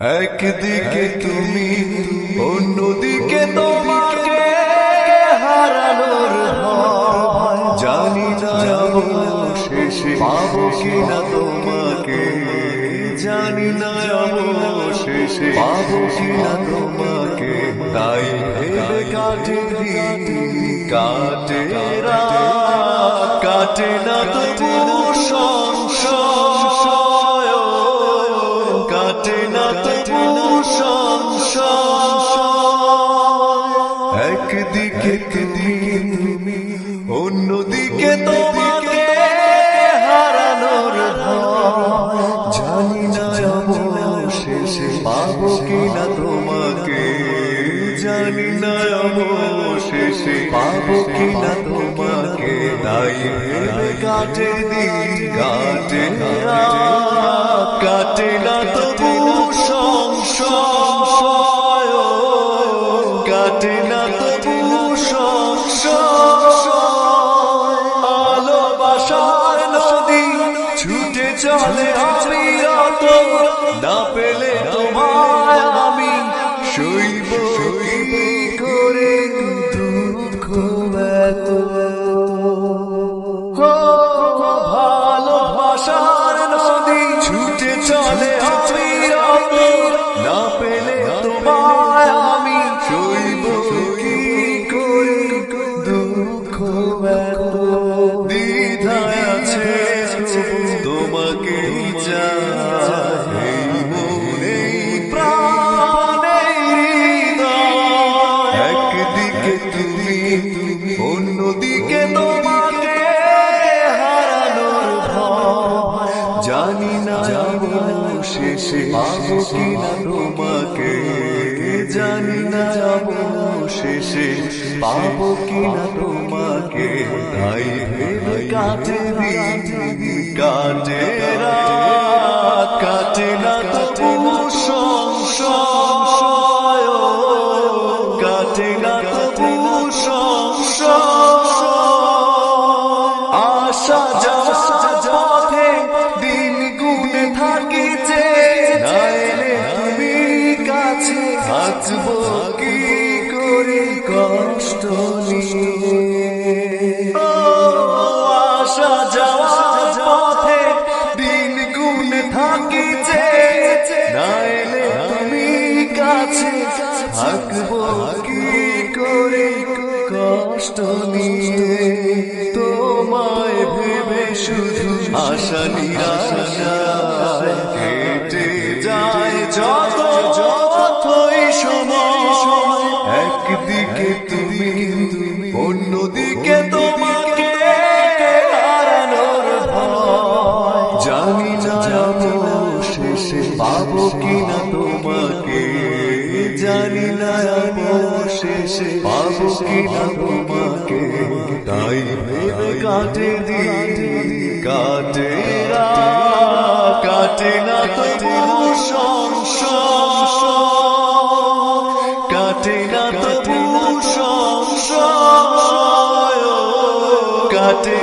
একদিকে তুমি, অন্যদিকে তোমাকে হারানোর ভয়। জানি না অবশেষে পাবো কিনা তোমাকে, জানি না অবশেষে পাবো কিনা তোমাকে। তাই ভেবে কাটে দিন, কাটে রাত, কাটে না তবু সংশয়, কাটে না তবু সংশয়। একদিকে তুমি, অন্যদিকে তোমাকে হারানোর ভয়। জানি না অবশেষে পাবো কিনা তোমাকে, জানি না অবশেষে পাবো কিনা তোমাকে। তাই ভেবে কাটে দিন, কাটে রাত, কাটে না তবু সংশয়, কাটে না তবু সংশয়। ভালোবাসার নদী ছুটে চলে অবিরত, না পেলে তোমায় আমি সইব কি করে দুঃখ এত। ভালোবাসার নদী ছুটে চলে অবিরত, না পেলে তোমায় আমি সইব কি করে দুঃখ এত। দ্বিধায় আছে তোমাকে চাই, মনে প্রাণে হৃদয়। একদিকে তুমি, অন্যদিকে তোমাকে হারানোর ভয়। জানি না অবশেষে পাবো কিনা তোমাকে, জানি না অবশেষে পাবো কিনা তোমাকে। তাই ভেবে কাটে দিন, কাটে রাত, কাটে না তবু সংশয়, কাটে না তবু সংশয়। আশা যাওয়া পথে দিন গুনে থাকিছে, না এলে তুমি কাছে থাকবো কি করে কষ্ট নিয়ে। আশা যাওয়া পথে দিন গুনে থাকিছে, না এলে তুমি কাছে থাকবো কি করে কষ্ট নিয়ে। তোমায় ভেবে শুধু আশা নিরাশায় কেটে যায় যতই সময়। একদিকে তুমি, অন্যদিকে তোমাকে হারানোর ভয়। জানি না অবশেষে পাবো কিনা তোমাকে, জানি না অবশেষে পাবো কিনা তোমাকে। তাই ভেবে কাটে দিন, কাটে রাত, কাটে না তবু সংশয়, কাটে না তবু সংশয়, কাটে